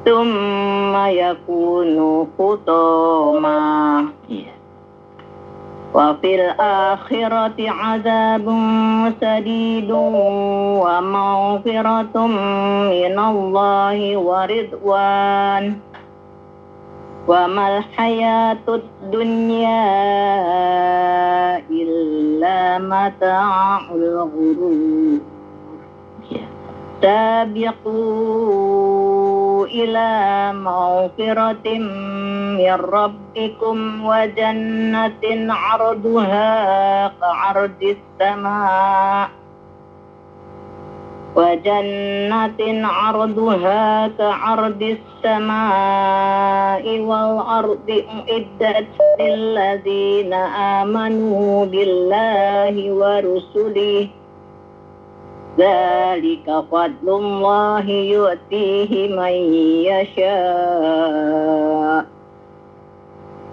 thumma yakunu hutama. Wa fil akhirati azabun sadidun wa maghfiratum minallahi wa ridwan wa mal hayatud dunya illa mata'ul ghurur. Sabiqu ila maghfiratin min rabbikum wa jannatin 'arduha ka'ardis sama' wal ardi uiddat lil ladzina amanu billahi wa rusulihi dzalika fadlullahi yu'tihi man yasha'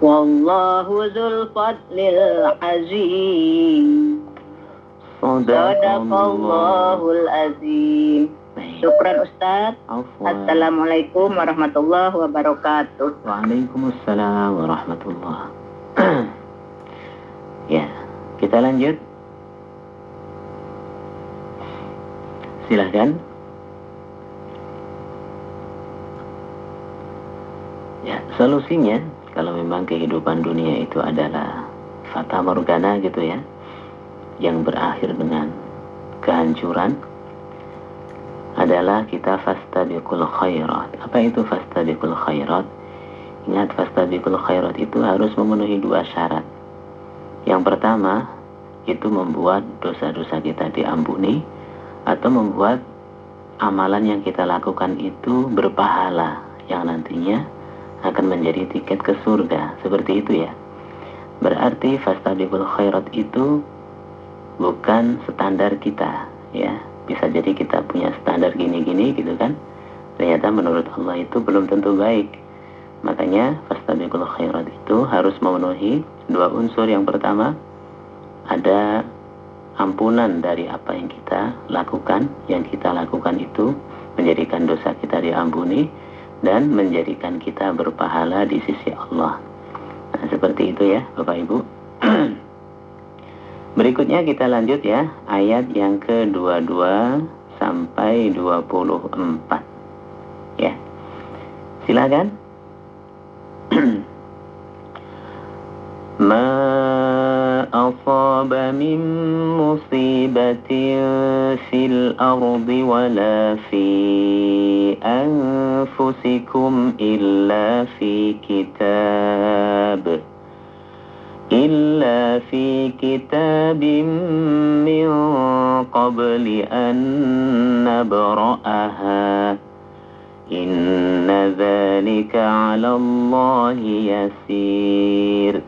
wallahu dzul fadlil azim. Sadaqallahul azim. Syukran Ustaz. Assalamualaikum warahmatullahi wabarakatuh. Waalaikumsalam warahmatullahi. Ya, kita lanjut. Silahkan. Ya, solusinya kalau memang kehidupan dunia itu adalah fata morgana gitu ya, yang berakhir dengan kehancuran, adalah kita fastabiqul khairat. Apa itu fastabiqul khairat? Ingat, fastabiqul khairat itu harus memenuhi dua syarat. Yang pertama, itu membuat dosa-dosa kita diampuni, atau membuat amalan yang kita lakukan itu berpahala, yang nantinya akan menjadi tiket ke surga. Seperti itu ya. Berarti fastabiqul khairat itu bukan standar kita ya. Bisa jadi kita punya standar gini-gini gitu kan, ternyata menurut Allah itu belum tentu baik. Makanya fastabiqul khairat itu harus memenuhi dua unsur. Yang pertama, ada ampunan dari apa yang kita lakukan. Yang kita lakukan itu menjadikan dosa kita diampuni dan menjadikan kita berpahala di sisi Allah. Nah, seperti itu ya Bapak Ibu. Berikutnya kita lanjut ya, ayat yang ke-22 sampai 24. Ya. Silakan. Ma asaba min musibatin fil ardi wala fi anfusikum illa fi kitabim min qabli an nabra'aha inna dzalika 'ala Allahi yasir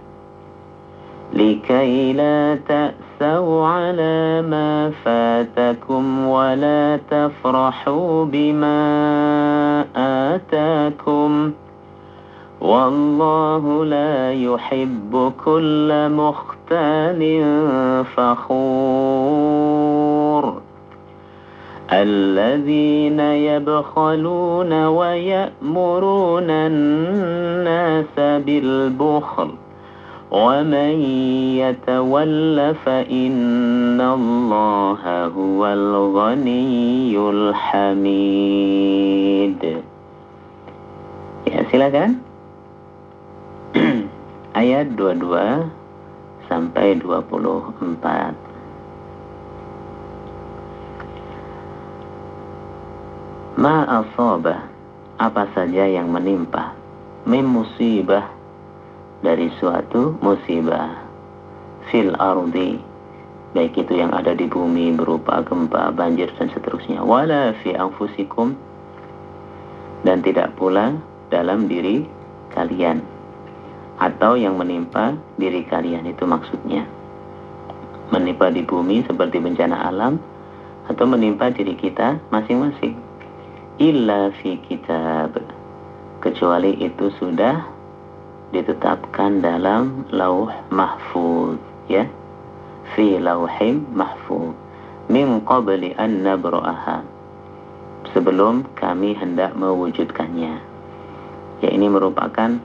likai la ta'saw 'ala ma fatakum wa la tafrahu bima atakum wallahu la yuhibbu kulla mukhtalin fakhur alladzina yabkhaluna wa ya'muruna an-nasa bil bukhl wa man yatawalla fa innallaha huwal ghaniyyul hamid. Ya, silakan. Ayat 22 sampai 24. Ma asaba, apa saja yang menimpa, min musibah, dari suatu musibah, fil ardi, baik itu yang ada di bumi berupa gempa, banjir dan seterusnya, wala fi anfusikum, dan tidak pula dalam diri kalian, atau yang menimpa diri kalian. Itu maksudnya menimpa di bumi seperti bencana alam, atau menimpa diri kita masing-masing. Illa fi kitab, kecuali itu sudah ditetapkan dalam lauh mahfuz ya, fi lauhim mahfuz, min qabli an nabra'aha, sebelum kami hendak mewujudkannya. Ya, ini merupakan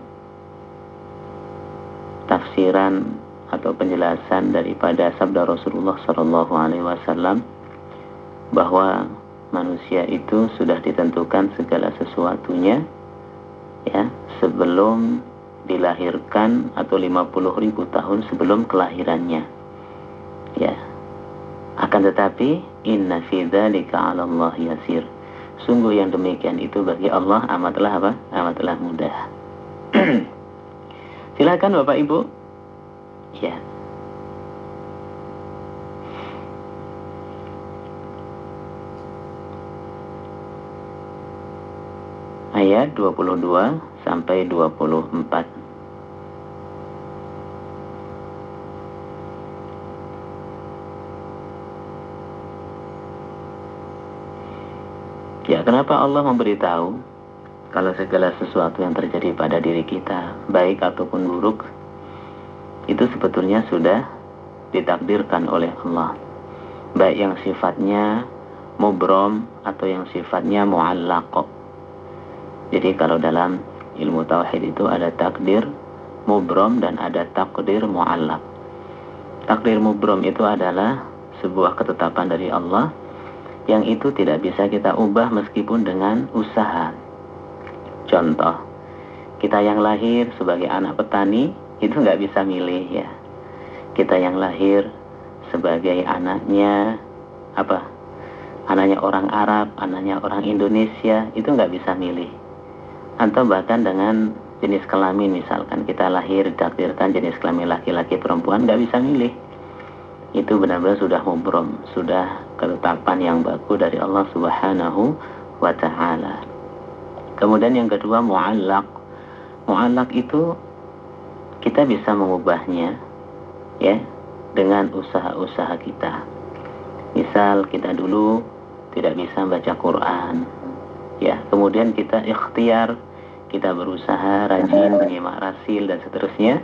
tafsiran atau penjelasan daripada sabda Rasulullah Shallallahu Alaihi Wasallam bahwa manusia itu sudah ditentukan segala sesuatunya ya sebelum dilahirkan atau 50.000 tahun sebelum kelahirannya. Ya. Akan tetapi inna fi dzalika 'ala Allah yasir. Sungguh yang demikian itu bagi Allah amatlah apa? Amatlah mudah. Silakan Bapak Ibu. Ya. Ayat 22 sampai 24. Ya, kenapa Allah memberitahu kalau segala sesuatu yang terjadi pada diri kita, baik ataupun buruk, itu sebetulnya sudah ditakdirkan oleh Allah. Baik yang sifatnya mubrom atau yang sifatnya mu'allaq. Jadi kalau dalam ilmu tauhid itu ada takdir mubrom dan ada takdir mu'allaq. Takdir mubrom itu adalah sebuah ketetapan dari Allah yang itu tidak bisa kita ubah meskipun dengan usaha. Contoh, kita yang lahir sebagai anak petani itu nggak bisa milih ya. Kita yang lahir sebagai anaknya anaknya orang Arab, anaknya orang Indonesia, itu nggak bisa milih. Atau bahkan dengan jenis kelamin, misalkan kita lahir ditakdirkan jenis kelamin laki-laki perempuan, nggak bisa milih. Itu benar-benar sudah mubrom, sudah ketetapan yang baku dari Allah Subhanahu wa Ta'ala. Kemudian yang kedua mu'allaq. Mu'allaq itu kita bisa mengubahnya ya dengan usaha-usaha kita. Misal kita dulu tidak bisa baca Quran ya, kemudian kita ikhtiar, kita berusaha rajin menyimak rasil dan seterusnya,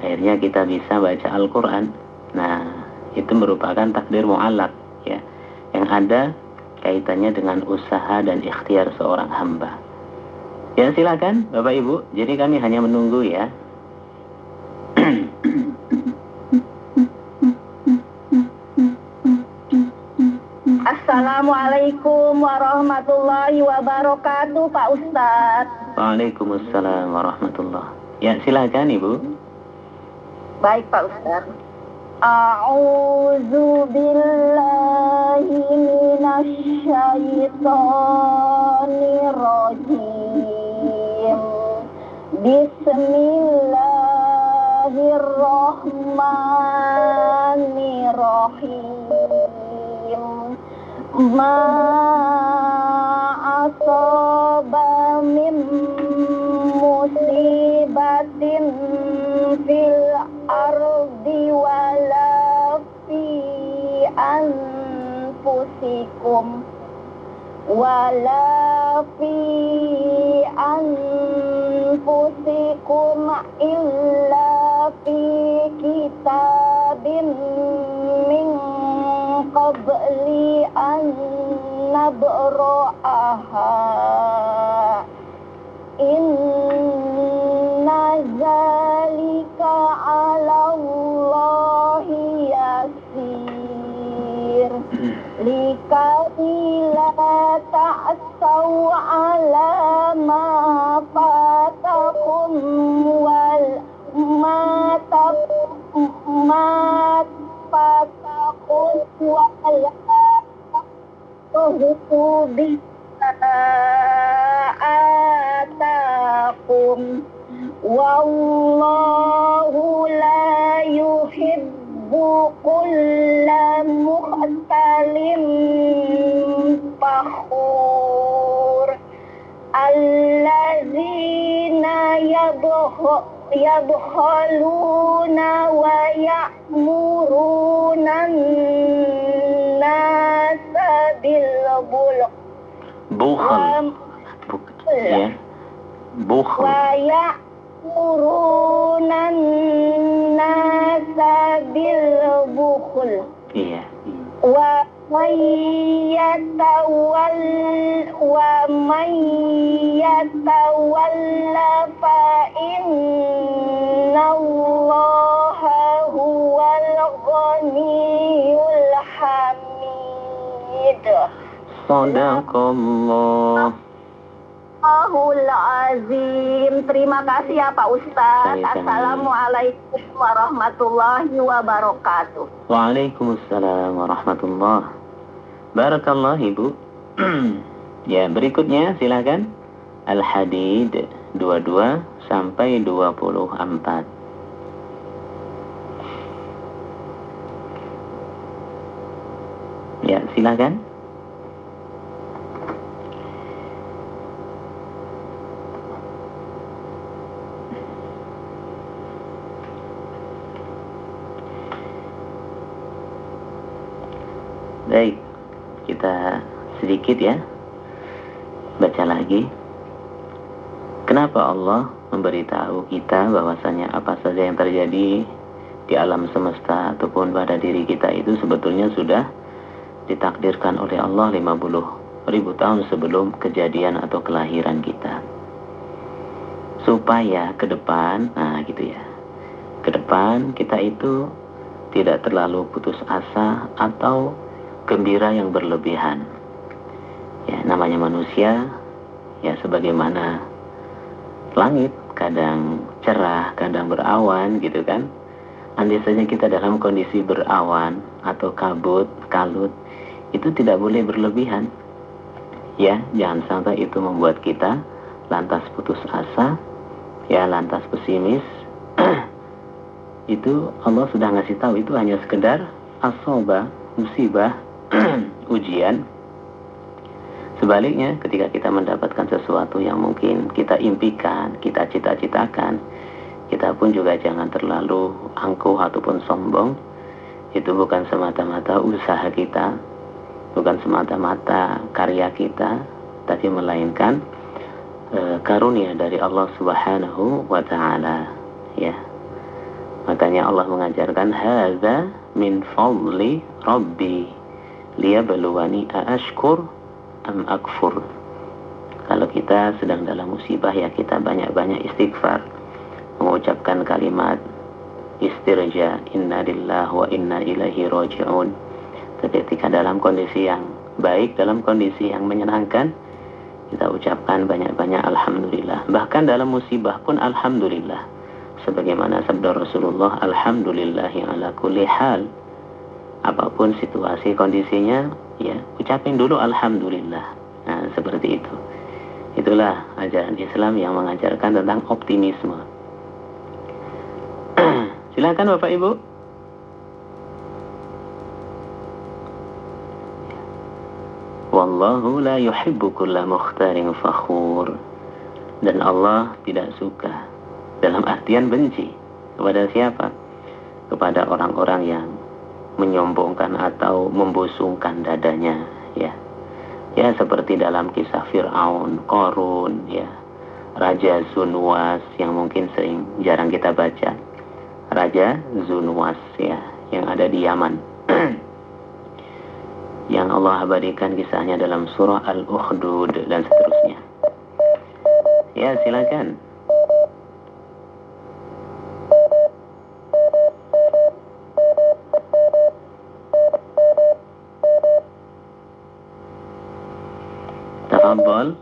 akhirnya kita bisa baca Al-Quran. Nah, itu merupakan takdir mu'allaq ya, yang ada kaitannya dengan usaha dan ikhtiar seorang hamba. Ya, silakan Bapak Ibu. Jadi kami hanya menunggu ya. Assalamualaikum warahmatullahi wabarakatuh, Pak Ustadz. Waalaikumsalam warahmatullah. Ya, silakan Ibu. Baik Pak Ustadz. A'udzu billahi minasy syaithanir rajim. Bismillahirrahmanirrahim. Ma asaba min musibatin fil ardi wala fi anfusikum illa fi kitabin min qabli an nabra'aha. Inna zalika 'ala Allahi yasir. Likay la ta'saw 'ala ma fatakum wal ma fatakum wal tuhbi atakum. Wallahu la yuhibbu kulla mukhtalin fakhur. Allazina yadkhaluna wa ya'muruna an-nasa bil Bukhl. Ya. Bukhl. Wa ya'muruna an-nasa bil bukhl. Iya. Wa man yatawalla fa innallaha huwal ghaniyul hamid. Shadaqallah. Allahul azim. Terima kasih ya Pak Ustadz. Assalamualaikum warahmatullahi wabarakatuh. Waalaikumsalam warahmatullahi barakallah Ibu. Ya, berikutnya silakan. Al-Hadid 22 sampai 24. Ya, silakan. Baik, kita sedikit ya baca lagi. Kenapa Allah memberitahu kita bahwasanya apa saja yang terjadi di alam semesta ataupun pada diri kita itu sebetulnya sudah ditakdirkan oleh Allah 50.000 tahun sebelum kejadian atau kelahiran kita, supaya ke depan, nah gitu ya, ke depan kita itu tidak terlalu putus asa atau gembira yang berlebihan. Ya, namanya manusia, ya sebagaimana langit, kadang cerah, kadang berawan gitu kan. Andai saja kita dalam kondisi berawan atau kabut, kalut, itu tidak boleh berlebihan. Ya, jangan sampai itu membuat kita lantas putus asa, ya lantas pesimis. Itu Allah sudah ngasih tahu itu hanya sekedar asoba, musibah, ujian. Sebaliknya, ketika kita mendapatkan sesuatu yang mungkin kita impikan, kita cita-citakan, kita pun juga jangan terlalu angkuh ataupun sombong. Itu bukan semata-mata usaha kita, bukan semata-mata karya kita, tapi melainkan karunia dari Allah Subhanahu wa Ta'ala. Ya, makanya Allah mengajarkan hadza min fadli Rabbi liyabluwani aashkur am akfur. Kalau kita sedang dalam musibah, ya kita banyak-banyak istighfar, mengucapkan kalimat istirja, inna lillahi wa inna ilaihi raji'un. Ketika dalam kondisi yang baik, dalam kondisi yang menyenangkan, kita ucapkan banyak-banyak alhamdulillah. Bahkan dalam musibah pun alhamdulillah, sebagaimana sabda Rasulullah, alhamdulillahi ala kulli hal. Apapun situasi kondisinya, ya ucapin dulu alhamdulillah. Nah, seperti itu. Itulah ajaran Islam yang mengajarkan tentang optimisme. Silakan Bapak Ibu. Wallahu la yuhibbu kulla mukhtarin fakhur. Dan Allah tidak suka, dalam artian benci, kepada siapa? Kepada orang-orang yang menyombongkan atau membusungkan dadanya, ya. Ya, seperti dalam kisah Fir'aun, Qarun, ya. Raja Zunwas yang mungkin jarang kita baca. Raja Zunwas, ya, yang ada di Yaman. Yang Allah abadikan kisahnya dalam surah Al-Ukhdud dan seterusnya. Ya, silakan. Tafadhal.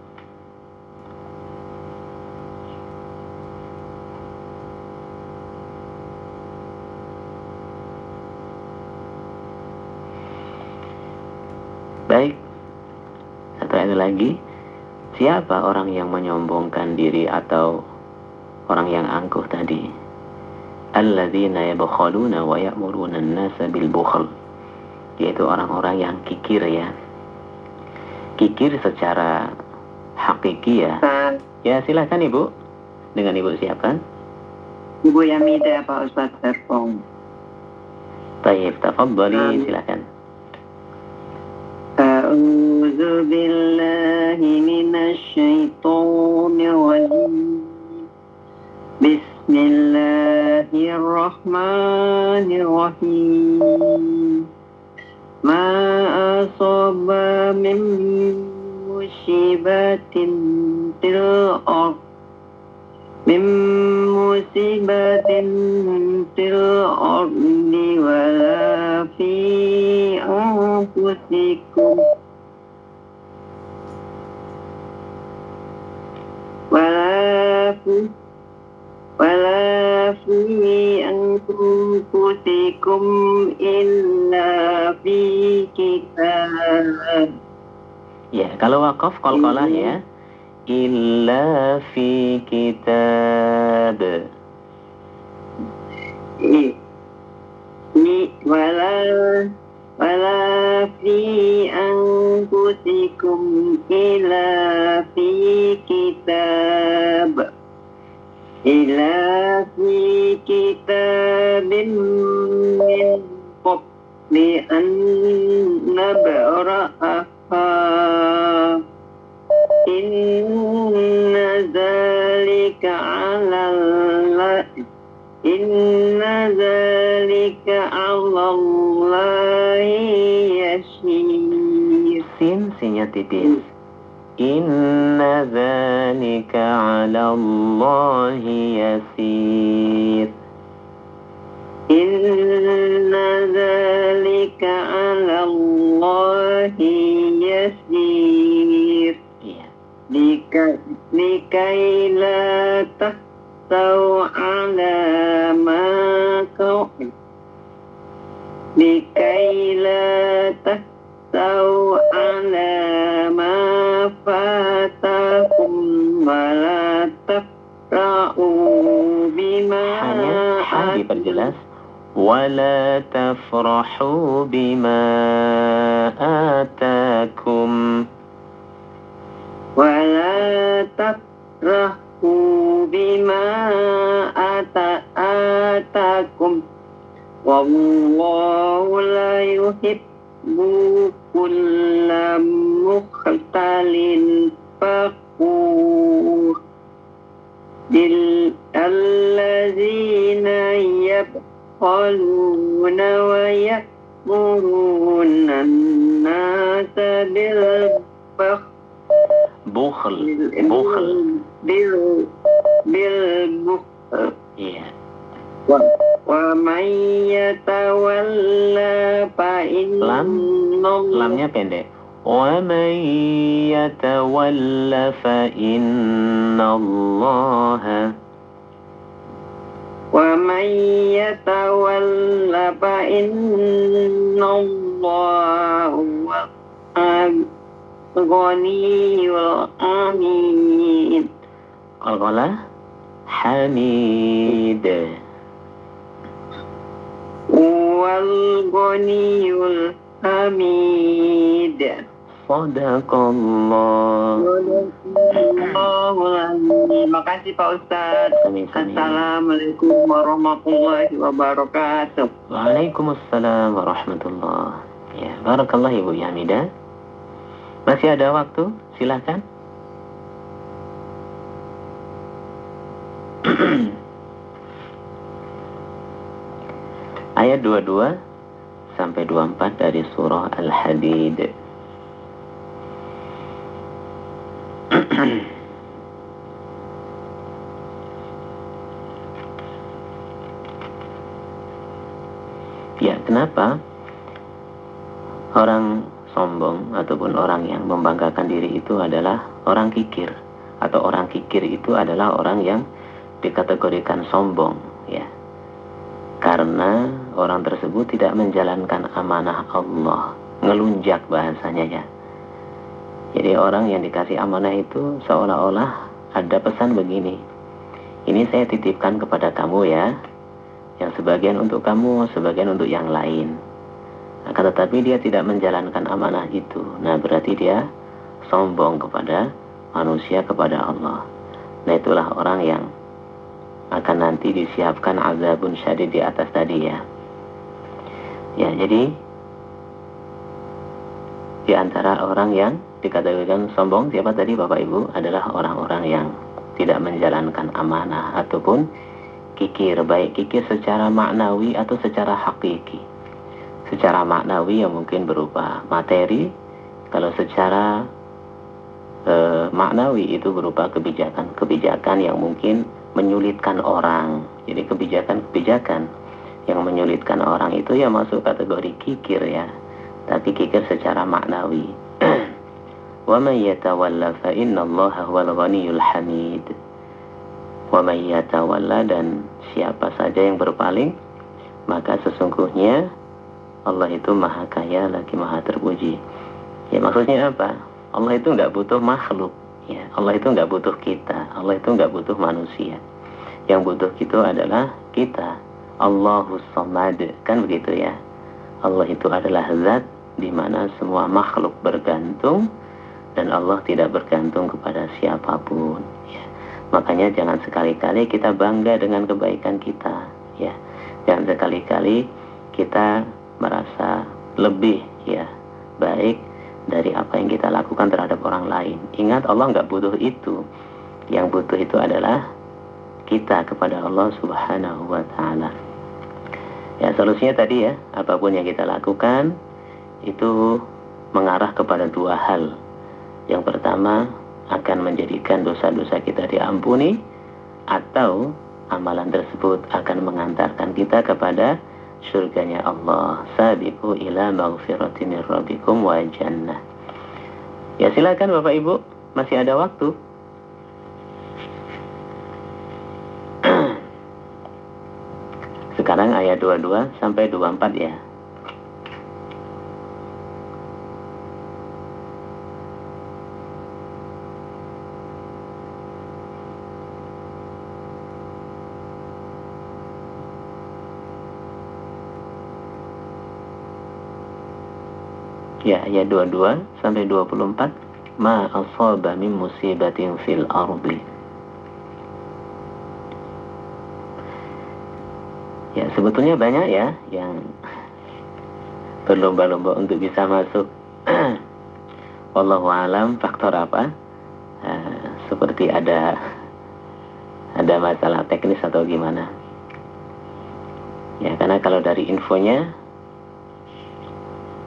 Baik, satu ayat lagi. Siapa orang yang menyombongkan diri atau orang yang angkuh tadi? Alladzina yabkhaluna wa ya'muruna an-nasa bil bukhl. Yaitu orang-orang yang kikir, ya. Kikir secara hakiki, ya. Ya, silakan Ibu. Dengan Ibu siapa? Ibu Yamida, Pak Ustaz Serpong. Baik, tafadhali, silakan. A'udzu billahi minasy syaithanir rajim. Bismillahirrahmanirrahim. Ma asaba min musibatin fil ard min musibatin fil ardi wala fi anfusikum wala fi anfusikum illa fi kitab. Ya, kalau wakaf qalqalah ya. Illa fi kitab. Wala fi anfusikum illa fi kitab. Illa fi kitabin min qabli an nabra'aha. Inna zalika 'ala Allahi yasir. Sinnya tipis. Inna zalika 'ala Allahi yasir. Inna zalika 'ala Allahi yasir. Iya. Likai la tahtaw 'ala ma likai la tahtaw 'ala ma fatakum wa la tafra'u bima Hanya diperjelas. Wala tafrahu bima atakum. Wala tafrahu bima atakum. Wallahu la yuhibbu kulla mukhtalin fakhur. Allazina yabkhaluna wa ya'muruna an-nasa bil Bukhl. Iya. Wa man yatawalla fa Lamnya pendek. Wa man yatawalla fa innallaha. Wa man yatawalla fa innallaha Ghaniyul Amin. Qalqalah Hamid. Wal Ghaniyul Hamid. Sadaqallah. Terima kasih Pak Ustadz. Assalamualaikum warahmatullahi wabarakatuh. Waalaikumsalam warahmatullah. Ya, barakallah Ibu Hamidah. Masih ada waktu? Silakan. Ayat 22 sampai 24 dari surah Al-Hadid. Ya, kenapa orang sombong ataupun orang yang membanggakan diri itu adalah orang kikir, atau orang kikir itu adalah orang yang dikategorikan sombong, ya, karena orang tersebut tidak menjalankan amanah Allah, ngelunjak bahasanya ya. Jadi orang yang dikasih amanah itu seolah-olah ada pesan begini, ini saya titipkan kepada kamu ya, yang sebagian untuk kamu, sebagian untuk yang lain. Akan tetapi dia tidak menjalankan amanah itu. Nah, berarti dia sombong kepada manusia, kepada Allah. Nah, itulah orang yang akan nanti disiapkan azabun syadid di atas tadi ya. Ya, jadi di antara orang yang dikategorikan sombong, siapa tadi Bapak Ibu? Adalah orang-orang yang tidak menjalankan amanah ataupun kikir, baik kikir secara maknawi atau secara hakiki. secara maknawi yang mungkin berupa materi. Kalau secara maknawi itu berupa kebijakan yang mungkin menyulitkan orang. Jadi kebijakan yang menyulitkan orang itu ya masuk kategori kikir ya, tapi kikir secara maknawi. Wa man yatawalla fa innallaha huwal ghaniyyul hamid. Wa man yatawalla, dan siapa saja yang berpaling, maka sesungguhnya Allah itu maha kaya lagi maha terpuji. Ya maksudnya apa? Allah itu nggak butuh makhluk, ya. Allah itu nggak butuh kita, Allah itu nggak butuh manusia. Yang butuh itu adalah kita. Allahus Samad, kan begitu ya. Allah itu adalah zat di mana semua makhluk bergantung, dan Allah tidak bergantung kepada siapapun. Ya. Makanya jangan sekali-kali kita bangga dengan kebaikan kita, ya. Jangan sekali-kali kita merasa lebih ya baik dari apa yang kita lakukan terhadap orang lain. Ingat, Allah nggak butuh itu. Yang butuh itu adalah kita kepada Allah Subhanahu wa ta'ala. Ya, solusinya tadi ya, apapun yang kita lakukan itu mengarah kepada dua hal. Yang pertama, akan menjadikan dosa-dosa kita diampuni, atau amalan tersebut akan mengantarkan kita kepada surganya Allah. Sabiqu ila maghfirati min rabbikum wa jannah. Ya silakan Bapak Ibu, masih ada waktu. Sekarang ayat 22 sampai 24 ya. Ya, ayat 22 sampai 24. Ma asaba min musibatin fil ardi. Ya, sebetulnya banyak ya yang berlomba-lomba untuk bisa masuk. Wallahu alam faktor apa? Seperti ada masalah teknis atau gimana. Ya, karena kalau dari infonya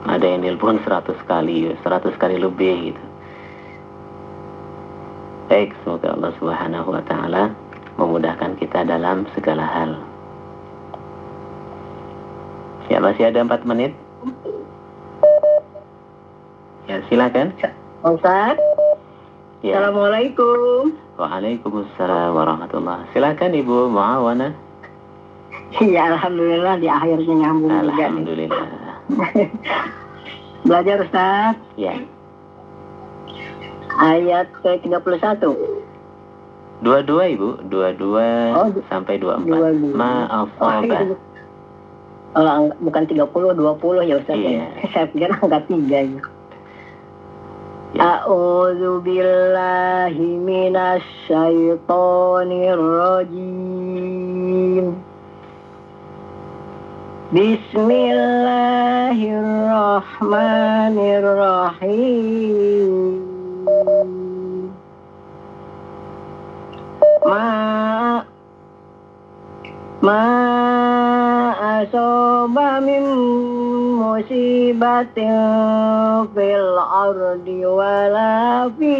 ada yang nelpon 100 kali lebih gitu. Baik, semoga Allah Subhanahu wa ta'ala memudahkan kita dalam segala hal. Ya, masih ada 4 menit. Ya, silakan. Ustaz. Ya. Assalamualaikum. Waalaikumsalam warahmatullah. Silakan Ibu Muawana. Ya, alhamdulillah di akhirnya nyambung juga. Alhamdulillah. Belajar Ustaz. Ya. Ayat ke-31. 22 Ibu, 22 sampai 24. Ma'afaba. Bukan 30, 20 ya Ustaz. Iya. Saya pikir angka 3 ya. A'udzu billahi minasy syaithanir rajim. Bismillahirrahmanirrahim. Ma asaba min musibatin fil ardi wala fi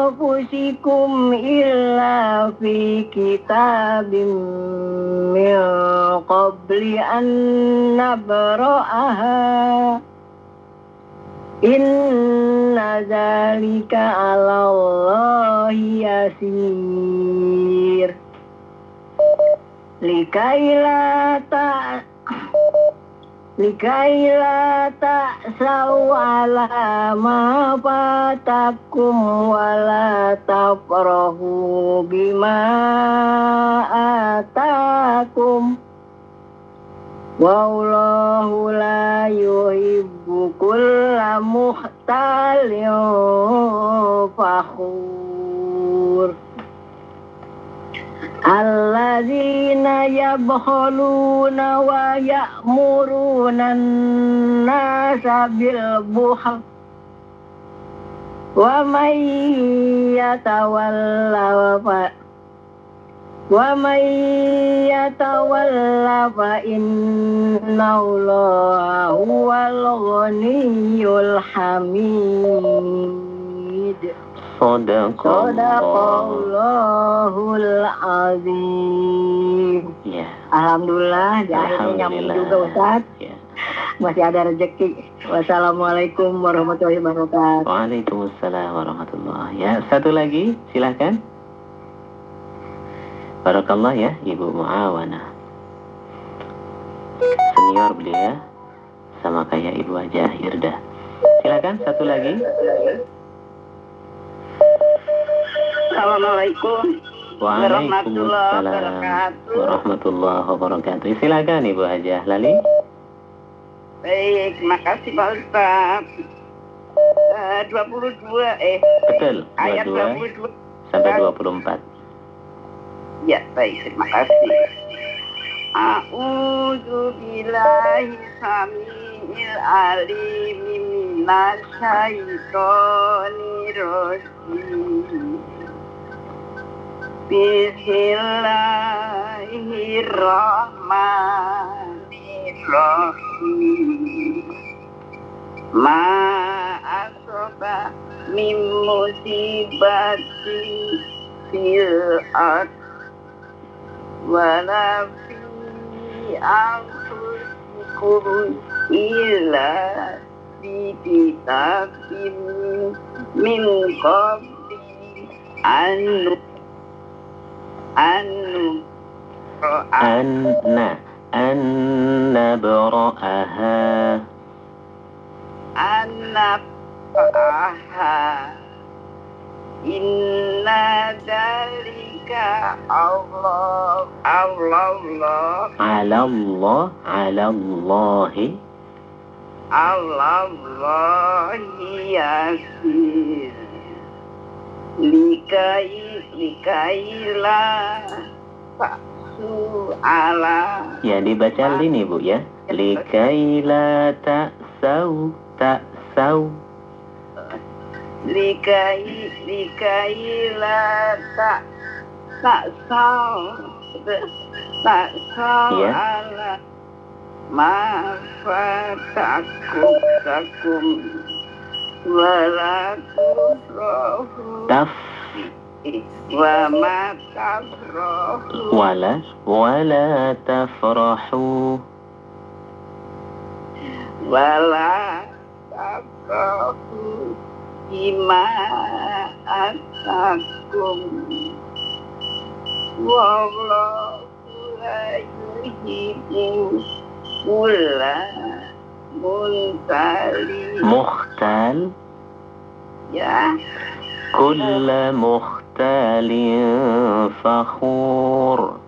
anfusikum illa fi kitabim min qabli an nabra'aha. Inna zalika 'ala Allahi yasir. Likaila ta'sau ala ma fatakum wa la tafrahu bima atakum. Wallahu la yuhibbu kulla mukhtalin fakhur. Alladzina yabkhuluna wa ya'muruna an-nasa bil bukhl Wa may yatawalla fa innallaha huwal ghaniyyul hamid. Sadaqallahul azim. Ya. Alhamdulillah, di akhirnya nyambung juga Ustaz. Ya. Masih ada rezeki. Wassalamualaikum warahmatullahi wabarakatuh. Waalaikumsalam warahmatullahi. Ya, satu lagi, silakan. Barakallah ya, Ibu Muawana. Senior beliau ya, sama kayak Ibu Hajah Irda. Silakan satu lagi. Assalamualaikum Waalaikumsalam warahmatullahi wabarakatuh. Silakan Ibu Hajah Lali. Baik, makasih Pak Ustaz. 22 Betul, ayat 22 22 sampai 24. Ya, baik, terima kasih. A'udzu billahi samil alim minasyaitonir rajim. Bismillahirrahmanirrahim. Ma asaba min musibatin fil ard wala fi anfusikum illa fi kitabim min qabli an nabra'aha inna dzalika Allahi yasir. Likaila ta'su'ala. Ya, dibaca ini Bu ya. Likaila ta'sau. Likaila ta'sau ya. Ala ma fatakum walakum wa ma tafrahu wala tafrahu bima atakum wallahu la yuhibbu kulla mukhtal ya kulla mukhtalin fakhur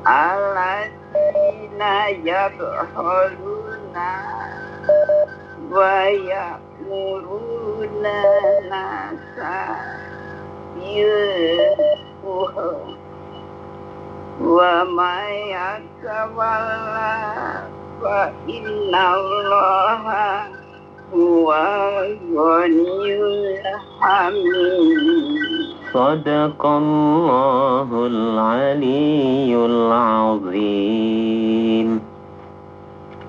alladzina yadkhuluna wa ya'muruna nasa wa may yatawalla fa innallaha huwal ghaniyyul hamid. Sadaqallahul aliyyul azim.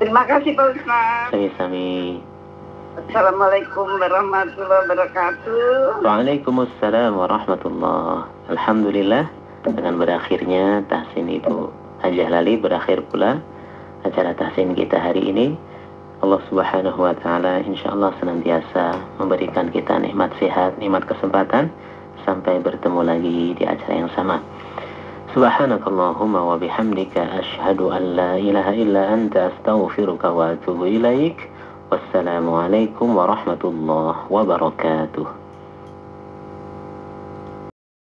Terima kasih Pak Ustaz. Sami-sami. Assalamualaikum warahmatullahi wabarakatuh. Waalaikumsalam warahmatullahi. Alhamdulillah, dengan berakhirnya tahsin Ibu Hajah Lali, berakhir pula acara tahsin kita hari ini. Allah Subhanahu wa taala insyaallah senantiasa memberikan kita nikmat sehat, nikmat kesempatan sampai bertemu lagi di acara yang sama. Subhanakallahumma wa bihamdika asyhadu an la ilaha illa anta astaghfiruka wa atubu ilaik. Wassalamualaikum warahmatullahi wabarakatuh.